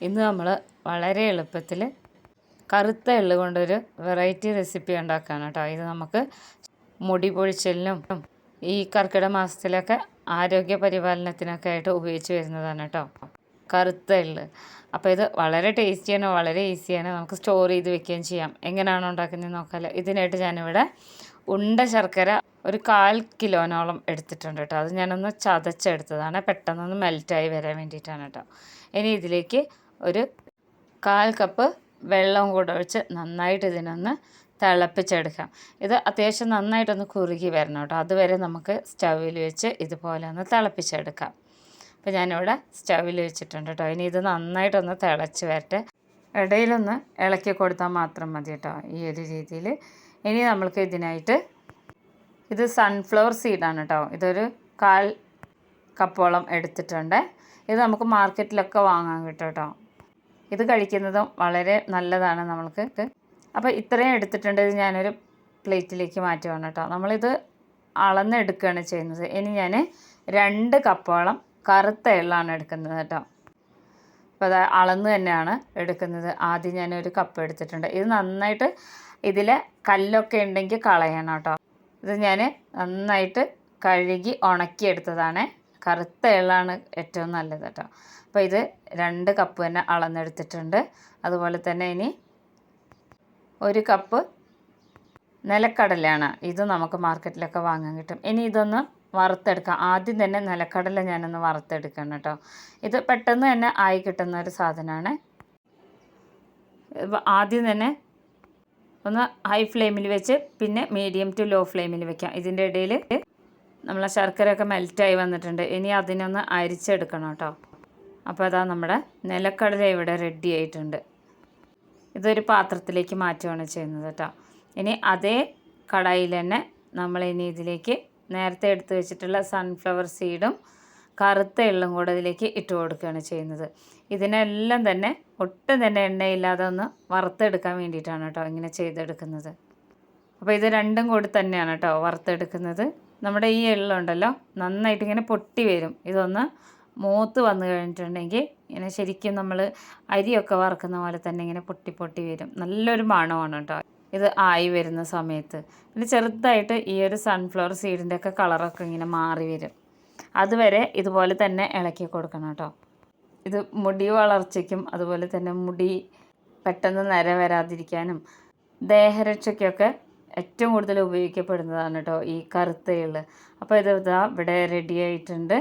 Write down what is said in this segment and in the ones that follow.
ഇന്ന് നമ്മൾ വളരെ എളുപ്പത്തിൽ കറുത്ത എള്ള് കൊണ്ടൊരു വെറൈറ്റി റെസിപ്പി ഉണ്ടാക്കുകയാണ് കേട്ടോ. ഇത് നമുക്ക് മുടി പൊഴിച്ചലിനും ഈ കർക്കിടക മാസത്തിലൊക്കെ ആരോഗ്യ പരിപാലനത്തിനൊക്കെ ആയിട്ട് ഉപയോഗിച്ച് വരുന്നതാണ് കേട്ടോ, കറുത്ത എള്ള്. അപ്പോൾ ഇത് വളരെ ടേസ്റ്റിയാണ്, വളരെ ഈസിയാണ്, നമുക്ക് സ്റ്റോർ ചെയ്ത് വെക്കുകയും ചെയ്യാം. എങ്ങനെയാണോ ഉണ്ടാക്കുന്നത് നോക്കാമല്ലോ. ഇതിനായിട്ട് ഞാനിവിടെ ഉണ്ട ശർക്കര ഒരു 1/4 കിലോനോളം എടുത്തിട്ടുണ്ട് കേട്ടോ. അത് ഞാനൊന്ന് ചതച്ചെടുത്തതാണ്, പെട്ടെന്നൊന്ന് മെൽറ്റായി വരാൻ വേണ്ടിയിട്ടാണ് കേട്ടോ. ഇനി ഇതിലേക്ക് ഒരു 1/4 കപ്പ് വെള്ളം കൂടെ ഒഴിച്ച് നന്നായിട്ട് ഇതിനൊന്ന് തിളപ്പിച്ചെടുക്കാം. ഇത് അത്യാവശ്യം നന്നായിട്ടൊന്ന് കുറുകി വരണം കേട്ടോ. അതുവരെ നമുക്ക് സ്റ്റൗവിൽ വെച്ച് ഇതുപോലെ ഒന്ന് തിളപ്പിച്ചെടുക്കാം. അപ്പോൾ ഞാനിവിടെ സ്റ്റൗവിൽ വെച്ചിട്ടുണ്ട് കേട്ടോ. ഇനി ഇത് നന്നായിട്ടൊന്ന് തിളച്ച് വരട്ടെ. ഇടയിലൊന്ന് ഇളക്കി കൊടുത്താൽ മാത്രം മതി കേട്ടോ, ഈ ഒരു രീതിയിൽ. ഇനി നമ്മൾക്ക് ഇതിനായിട്ട് ഇത് സൺഫ്ലവർ സീഡാണ് കേട്ടോ. ഇതൊരു 1/4 കപ്പോളം എടുത്തിട്ടുണ്ട്. ഇത് നമുക്ക് മാർക്കറ്റിലൊക്കെ വാങ്ങാൻ കിട്ടും കേട്ടോ. ഇത് കഴിക്കുന്നതും വളരെ നല്ലതാണ് നമ്മൾക്ക്. അപ്പോൾ ഇത്രയും എടുത്തിട്ടുണ്ട്. ഇത് ഞാനൊരു പ്ലേറ്റിലേക്ക് മാറ്റുകയാണ് കേട്ടോ. നമ്മളിത് അളന്നെടുക്കുകയാണ് ചെയ്യുന്നത്. ഇനി ഞാൻ 2 കപ്പോളം കറുത്ത എള്ളാണ് എടുക്കുന്നത് കേട്ടോ. അപ്പോൾ അത് അളന്ന് തന്നെയാണ് എടുക്കുന്നത്. ആദ്യം ഞാനൊരു കപ്പ് എടുത്തിട്ടുണ്ട്. ഇത് നന്നായിട്ട് ഇതിലെ കല്ലൊക്കെ ഉണ്ടെങ്കിൽ കളയണം കേട്ടോ. ഇത് ഞാൻ നന്നായിട്ട് കഴുകി ഉണക്കിയെടുത്തതാണ്. കറുത്ത എള്ളാണ് ഏറ്റവും നല്ലത് കേട്ടോ. അപ്പോൾ ഇത് 2 കപ്പ് തന്നെ അളന്നെടുത്തിട്ടുണ്ട്. അതുപോലെ തന്നെ ഇനി 1 കപ്പ് നിലക്കടലയാണ്. ഇത് നമുക്ക് മാർക്കറ്റിലൊക്കെ വാങ്ങാൻ കിട്ടും. ഇനി ഇതൊന്ന് വറുത്തെടുക്കാം. ആദ്യം തന്നെ നിലക്കടല ഞാനൊന്ന് വറുത്തെടുക്കണം കേട്ടോ. ഇത് പെട്ടെന്ന് തന്നെ ആയി കിട്ടുന്ന ഒരു സാധനമാണ്. ആദ്യം തന്നെ ഒന്ന് ഹൈ ഫ്ലെയിമിൽ വെച്ച് പിന്നെ മീഡിയം ടു ലോ ഫ്ലെയിമിൽ വെക്കാം. ഇതിൻ്റെ ഇടയിൽ നമ്മളെ ശർക്കരയൊക്കെ മെൽറ്റായി വന്നിട്ടുണ്ട്. ഇനി അതിനൊന്ന് അരിച്ചെടുക്കണം കേട്ടോ. അപ്പോൾ അതാ നമ്മുടെ നിലക്കടല ഇവിടെ റെഡി ആയിട്ടുണ്ട്. ഇതൊരു പാത്രത്തിലേക്ക് മാറ്റുകയാണ് ചെയ്യുന്നത് കേട്ടോ. ഇനി അതേ കടായിൽ തന്നെ നമ്മളിനി ഇതിലേക്ക് നേരത്തെ എടുത്ത് വെച്ചിട്ടുള്ള സൺഫ്ലവർ സീഡും കറുത്ത എള്ളും കൂടെ ഇതിലേക്ക് ഇട്ട് കൊടുക്കുകയാണ് ചെയ്യുന്നത്. ഇതിനെല്ലാം തന്നെ ഒട്ടും തന്നെ എണ്ണയില്ലാതെ ഒന്ന് വറുത്തെടുക്കാൻ വേണ്ടിയിട്ടാണ് കേട്ടോ ഇങ്ങനെ ചെയ്തെടുക്കുന്നത്. അപ്പോൾ ഇത് രണ്ടും കൂടി തന്നെയാണ് കേട്ടോ വറുത്തെടുക്കുന്നത്. നമ്മുടെ ഈ എള്ളുണ്ടല്ലോ നന്നായിട്ട് ഇങ്ങനെ പൊട്ടി വരും. ഇതൊന്ന് മൂത്ത് വന്നു കഴിഞ്ഞിട്ടുണ്ടെങ്കിൽ ഇങ്ങനെ ശരിക്കും നമ്മൾ അരിയൊക്കെ വറുക്കുന്ന പോലെ തന്നെ ഇങ്ങനെ പൊട്ടി പൊട്ടി വരും. നല്ലൊരു മണമാണ് കേട്ടോ ഇത് ആയി വരുന്ന സമയത്ത്. പിന്നെ ചെറുതായിട്ട് ഈ ഒരു സൺഫ്ലവർ സീഡിൻ്റെ ഒക്കെ കളറൊക്കെ ഇങ്ങനെ മാറി വരും. അതുവരെ ഇതുപോലെ തന്നെ ഇളക്കി കൊടുക്കണം കേട്ടോ. ഇത് മുടി വളർച്ചയ്ക്കും അതുപോലെ തന്നെ മുടി പെട്ടെന്ന് നര വരാതിരിക്കാനും ദേഹരക്ഷയ്ക്കൊക്കെ ഏറ്റവും കൂടുതൽ ഉപയോഗിക്കപ്പെടുന്നതാണ് കേട്ടോ ഈ കറുത്ത എള്ള്. അപ്പോൾ ഇത് ഇതാ ഇവിടെ റെഡി ആയിട്ടുണ്ട്.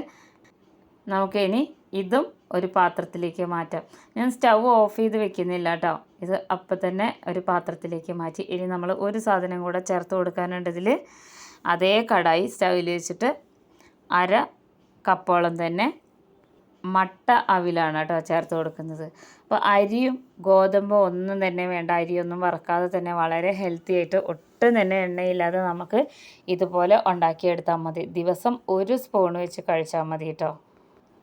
നമുക്ക് ഇനി ഇതും ഒരു പാത്രത്തിലേക്ക് മാറ്റാം. ഞാൻ സ്റ്റൗ ഓഫ് ചെയ്ത് വെക്കുന്നില്ല കേട്ടോ. ഇത് അപ്പം തന്നെ ഒരു പാത്രത്തിലേക്ക് മാറ്റി. ഇനി നമ്മൾ ഒരു സാധനം കൂടെ ചേർത്ത് കൊടുക്കാനുണ്ട് ഇതിൽ. അതേ കടായി സ്റ്റൗവിൽ വെച്ചിട്ട് 1/2 കപ്പോളം തന്നെ മട്ട അവിലാണ് കേട്ടോ ചേർത്ത് കൊടുക്കുന്നത്. അപ്പോൾ അരിയും ഗോതമ്പും ഒന്നും തന്നെ വേണ്ട. അരിയൊന്നും വറക്കാതെ തന്നെ വളരെ ഹെൽത്തി ആയിട്ട് ഒട്ടും തന്നെ എണ്ണയില്ലാതെ നമുക്ക് ഇതുപോലെ ഉണ്ടാക്കിയെടുത്താൽ മതി. ദിവസം 1 സ്പൂൺ വെച്ച് കഴിച്ചാൽ മതി കേട്ടോ.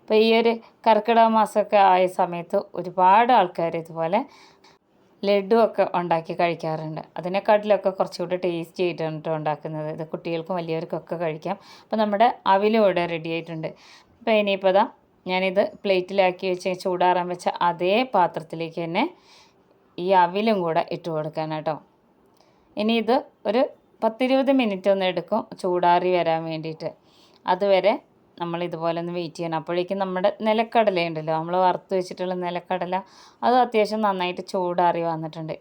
അപ്പോൾ ഈ ഒരു കർക്കിടക മാസമൊക്കെ ആയ സമയത്ത് ഒരുപാട് ആൾക്കാർ ഇതുപോലെ ലഡുവൊക്കെ ഉണ്ടാക്കി കഴിക്കാറുണ്ട്. അതിനെക്കാട്ടിലൊക്കെ കുറച്ചുകൂടി ടേസ്റ്റി ആയിട്ടാണ് കേട്ടോ ഉണ്ടാക്കുന്നത്. ഇത് കുട്ടികൾക്കും വലിയവർക്കൊക്കെ കഴിക്കാം. അപ്പോൾ നമ്മുടെ അവിലും ഇവിടെ റെഡി ആയിട്ടുണ്ട്. അപ്പോൾ ഇനിയിപ്പോൾ ഇതാ ഞാനിത് പ്ലേറ്റിലാക്കി വെച്ച് ചൂടാറാൻ വെച്ച അതേ പാത്രത്തിലേക്ക് തന്നെ ഈ അവിലും കൂടെ ഇട്ട് കൊടുക്കാൻ കേട്ടോ. ഇനി ഇത് ഒരു 10-20 മിനിറ്റ് ഒന്ന് എടുക്കും ചൂടാറി വരാൻ വേണ്ടിയിട്ട്. അതുവരെ നമ്മൾ ഇതുപോലെ ഒന്ന് വെയിറ്റ് ചെയ്യണം. അപ്പോഴേക്കും നമ്മുടെ നിലക്കടല ഉണ്ടല്ലോ, നമ്മൾ വറുത്ത് വെച്ചിട്ടുള്ള നിലക്കടല, അത് അത്യാവശ്യം നന്നായിട്ട് ചൂടാറി വന്നിട്ടുണ്ട്.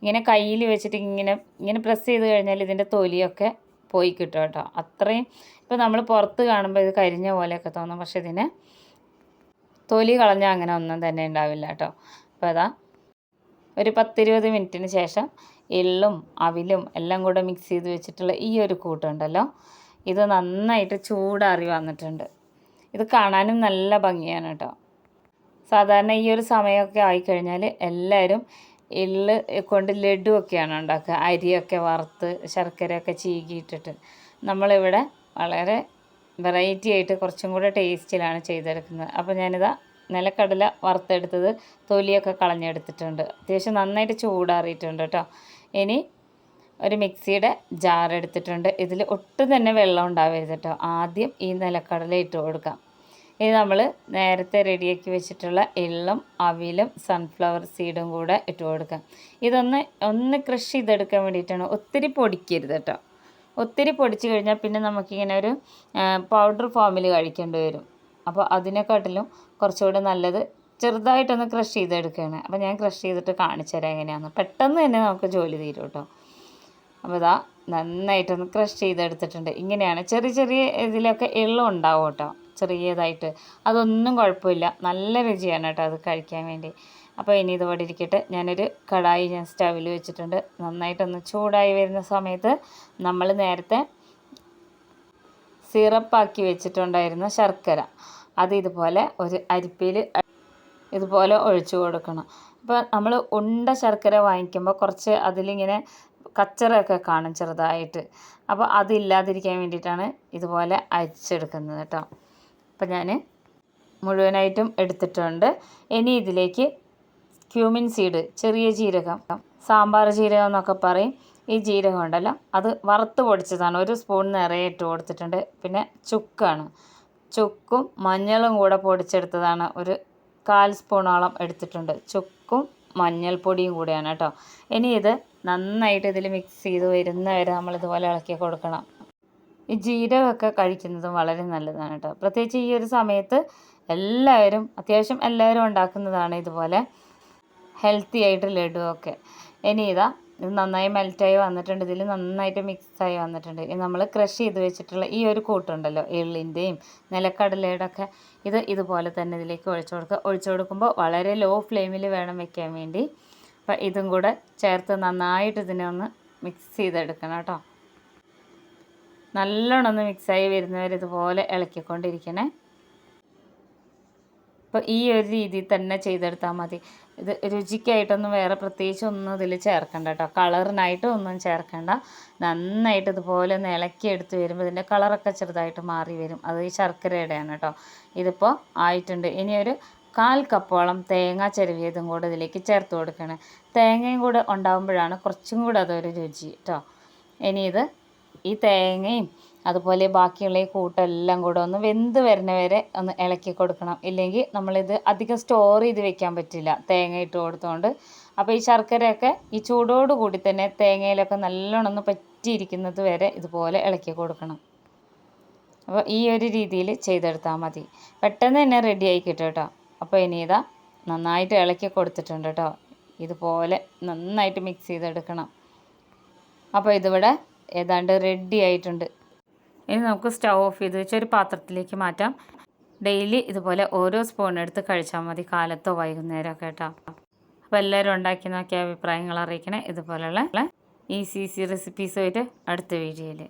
ഇങ്ങനെ കയ്യിൽ വെച്ചിട്ട് ഇങ്ങനെ പ്രസ് ചെയ്ത് കഴിഞ്ഞാൽ ഇതിൻ്റെ തൊലിയൊക്കെ പോയി കിട്ടും കേട്ടോ. അത്രയും ഇപ്പോൾ നമ്മൾ പുറത്ത് കാണുമ്പോൾ ഇത് കരിഞ്ഞ പോലെയൊക്കെ തോന്നും, പക്ഷേ ഇതിന് തൊലി കളഞ്ഞാൽ അങ്ങനെ ഒന്നും തന്നെ ഉണ്ടാവില്ല കേട്ടോ. അപ്പോൾ അതാ ഒരു 10-20 മിനിറ്റിന് ശേഷം എള്ളും അവിലും എല്ലാം കൂടെ മിക്സ് ചെയ്ത് വെച്ചിട്ടുള്ള ഈ ഒരു കൂട്ടുണ്ടല്ലോ, ഇത് നന്നായിട്ട് ചൂടാറി വന്നിട്ടുണ്ട്. ഇത് കാണാനും നല്ല ഭംഗിയാണ് കേട്ടോ. സാധാരണ ഈ ഒരു സമയമൊക്കെ ആയിക്കഴിഞ്ഞാൽ എല്ലാവരും എള്ള് കൊണ്ട് ലഡുവൊക്കെയാണ് ഉണ്ടാക്കുക. അരിയൊക്കെ വറുത്ത് ശർക്കരയൊക്കെ ചീകിയിട്ടിട്ട്. നമ്മളിവിടെ വളരെ വെറൈറ്റി ആയിട്ട് കുറച്ചും കൂടെ ടേസ്റ്റിലാണ് ചെയ്തെടുക്കുന്നത്. അപ്പോൾ ഞാനിതാ നിലക്കടല വറുത്തെടുത്തത് തൊലിയൊക്കെ കളഞ്ഞെടുത്തിട്ടുണ്ട്. അത്യാവശ്യം നന്നായിട്ട് ചൂടാറിയിട്ടുണ്ട് കേട്ടോ. ഇനി ഒരു മിക്സിയുടെ ജാർ എടുത്തിട്ടുണ്ട്. ഇതിൽ ഒട്ടും തന്നെ വെള്ളം ഉണ്ടാവരുത് കേട്ടോ. ആദ്യം ഈ നിലക്കടല ഇട്ട് കൊടുക്കാം. ഇനി നമ്മൾ നേരത്തെ റെഡിയാക്കി വെച്ചിട്ടുള്ള എള്ളും അവിലും സൺഫ്ലവർ സീഡും കൂടെ ഇട്ട് കൊടുക്കാം. ഒന്ന് ക്രഷ് ചെയ്തെടുക്കാൻ വേണ്ടിയിട്ടാണ്. ഒത്തിരി പൊടിക്കരുത് കേട്ടോ. ഒത്തിരി പൊടിച്ച് കഴിഞ്ഞാൽ പിന്നെ നമുക്കിങ്ങനെ ഒരു പൗഡർ ഫോമിൽ കഴിക്കേണ്ടി വരും. അപ്പോൾ അതിനെക്കാട്ടിലും കുറച്ചുകൂടെ നല്ലത് ചെറുതായിട്ടൊന്ന് ക്രഷ് ചെയ്തെടുക്കുകയാണ്. അപ്പോൾ ഞാൻ ക്രഷ് ചെയ്തിട്ട് കാണിച്ചു തരാം എങ്ങനെയാണെന്ന്. പെട്ടെന്ന് തന്നെ നമുക്ക് ജോലി തീരും കേട്ടോ. അപ്പോൾ ഇതാ നന്നായിട്ടൊന്ന് ക്രഷ് ചെയ്തെടുത്തിട്ടുണ്ട്. ഇങ്ങനെയാണ്. ചെറിയ ചെറിയ ഇതിലൊക്കെ എള്ളും ഉണ്ടാവും കേട്ടോ, ചെറിയതായിട്ട്. അതൊന്നും കുഴപ്പമില്ല, നല്ല രുചിയാണ് കേട്ടോ അത് കഴിക്കാൻ വേണ്ടി. അപ്പോൾ ഇനി ഇതുപോലെ ഇരിക്കട്ടെ. ഞാനൊരു കടായി ഞാൻ സ്റ്റവിൽ വെച്ചിട്ടുണ്ട്. നന്നായിട്ടൊന്ന് ചൂടായി വരുന്ന സമയത്ത് നമ്മൾ നേരത്തെ സിറപ്പാക്കി വെച്ചിട്ടുണ്ടായിരുന്ന ശർക്കര അത് ഇതുപോലെ ഒരു അരിപ്പയിൽ ഇതുപോലെ ഒഴിച്ചു കൊടുക്കണം. അപ്പോൾ നമ്മൾ ഉണ്ട ശർക്കര വാങ്ങിക്കുമ്പോൾ കുറച്ച് അതിലിങ്ങനെ കച്ചറയൊക്കെ കാണും ചെറുതായിട്ട്. അപ്പോൾ അതില്ലാതിരിക്കാൻ വേണ്ടിയിട്ടാണ് ഇതുപോലെ അരിച്ചെടുക്കുന്നത് കേട്ടോ. അപ്പോൾ ഞാൻ മുഴുവനായിട്ടും എടുത്തിട്ടുണ്ട്. ഇനി ഇതിലേക്ക് ക്യൂമിൻ സീഡ്, ചെറിയ ജീരകം, സാമ്പാർ ജീരകം എന്നൊക്കെ പറയും. ഈ ജീരകം ഉണ്ടല്ലോ അത് വറുത്ത് പൊടിച്ചതാണ്. 1 സ്പൂൺ നിറയെ ഇട്ട് കൊടുത്തിട്ടുണ്ട്. പിന്നെ ചുക്കാണ്, ചുക്കും മഞ്ഞളും കൂടെ പൊടിച്ചെടുത്തതാണ്. ഒരു 1/4 സ്പൂണോളം എടുത്തിട്ടുണ്ട്. ചുക്കും മഞ്ഞൾപ്പൊടിയും കൂടെയാണ് കേട്ടോ. ഇനി ഇത് നന്നായിട്ട് ഇതിൽ മിക്സ് ചെയ്ത് വരുന്നവരെ നമ്മളിതുപോലെ ഇളക്കി കൊടുക്കണം. ഈ ജീരകമൊക്കെ കഴിക്കുന്നതും വളരെ നല്ലതാണ് കേട്ടോ. പ്രത്യേകിച്ച് ഈ ഒരു സമയത്ത് അത്യാവശ്യം എല്ലാവരും ഉണ്ടാക്കുന്നതാണ് ഇതുപോലെ ഹെൽത്തി ആയിട്ട് ലഡുവൊക്കെ. ഇനി ഇത് നന്നായി മെൽറ്റായി വന്നിട്ടുണ്ട്. ഇതിൽ നന്നായിട്ട് മിക്സായി വന്നിട്ടുണ്ട്. ഇനി നമ്മൾ ക്രഷ് ചെയ്ത് വെച്ചിട്ടുള്ള ഈ ഒരു കൂട്ടുണ്ടല്ലോ, എള്ളിൻ്റെയും നിലക്കടലയുടെ ഒക്കെ, ഇതുപോലെ തന്നെ ഇതിലേക്ക് ഒഴിച്ചു കൊടുക്കുക. ഒഴിച്ചു കൊടുക്കുമ്പോൾ വളരെ ലോ ഫ്ലെയിമിൽ വേണം വെക്കാൻ വേണ്ടി. അപ്പോൾ ഇതും കൂടെ ചേർത്ത് നന്നായിട്ട് ഇതിനെ ഒന്ന് മിക്സ് ചെയ്തെടുക്കണം കേട്ടോ. നല്ലോണം ഒന്ന് മിക്സായി വരുന്നവർ ഇതുപോലെ ഇളക്കിക്കൊണ്ടിരിക്കണേ. അപ്പോൾ ഈ ഒരു രീതിയിൽ തന്നെ ചെയ്തെടുത്താൽ മതി. ഇത് രുചിക്കായിട്ടൊന്നും വേറെ പ്രത്യേകിച്ച് ഒന്നും ഇതിൽ ചേർക്കണ്ട കേട്ടോ. കളറിനായിട്ടും ഒന്നും ചേർക്കണ്ട. നന്നായിട്ട് ഇതുപോലെ ഒന്ന് ഇളക്കിയെടുത്ത് വരുമ്പോൾ ഇതിൻ്റെ കളറൊക്കെ ചെറുതായിട്ട് മാറി വരും. അത് ഈ ശർക്കരയുടെയാണ് കേട്ടോ. ഇതിപ്പോൾ ആയിട്ടുണ്ട്. ഇനി ഒരു 1/4 കപ്പോളം തേങ്ങ ചിരവിയതും കൂടെ ഇതിലേക്ക് ചേർത്ത് കൊടുക്കണം. തേങ്ങയും കൂടെ ഉണ്ടാകുമ്പോഴാണ് കുറച്ചും കൂടെ അതൊരു രുചി കേട്ടോ. ഇനി ഈ തേങ്ങയും അതുപോലെ ബാക്കിയുള്ള ഈ കൂട്ടെല്ലാം കൂടെ ഒന്ന് വെന്ത് വരുന്നവരെ ഒന്ന് ഇളക്കി കൊടുക്കണം. ഇല്ലെങ്കിൽ നമ്മളിത് അധികം സ്റ്റോർ ചെയ്ത് വെക്കാൻ പറ്റില്ല തേങ്ങ ഇട്ട് കൊടുത്തുകൊണ്ട്. അപ്പോൾ ഈ ശർക്കരയൊക്കെ ഈ ചൂടോട് കൂടി തന്നെ തേങ്ങയിലൊക്കെ നല്ലോണം ഒന്ന് പറ്റിയിരിക്കുന്നത് വരെ ഇതുപോലെ ഇളക്കി കൊടുക്കണം. അപ്പോൾ ഈ ഒരു രീതിയിൽ ചെയ്തെടുത്താൽ മതി. പെട്ടെന്ന് തന്നെ റെഡി ആയി കിട്ടും കേട്ടോ. അപ്പോൾ ഇനി നന്നായിട്ട് ഇളക്കി കൊടുത്തിട്ടുണ്ട് കേട്ടോ. ഇതുപോലെ നന്നായിട്ട് മിക്സ് ചെയ്തെടുക്കണം. അപ്പോൾ ഇതിവിടെ ഏതാണ്ട് റെഡി ആയിട്ടുണ്ട്. ഇനി നമുക്ക് സ്റ്റവ് ഓഫ് ചെയ്ത് വെച്ച് ഒരു പാത്രത്തിലേക്ക് മാറ്റാം. ഡെയിലി ഇതുപോലെ ഓരോ സ്പൂൺ എടുത്ത് കഴിച്ചാൽ മതി, കാലത്തോ വൈകുന്നേരമൊക്കെ കേട്ടോ. അപ്പോൾ എല്ലാവരും ഉണ്ടാക്കി നോക്കിയ അഭിപ്രായങ്ങൾ അറിയിക്കണേ. ഇതുപോലെയുള്ള ഈസി റെസിപ്പീസുമായിട്ട് അടുത്ത വീഡിയോയിൽ.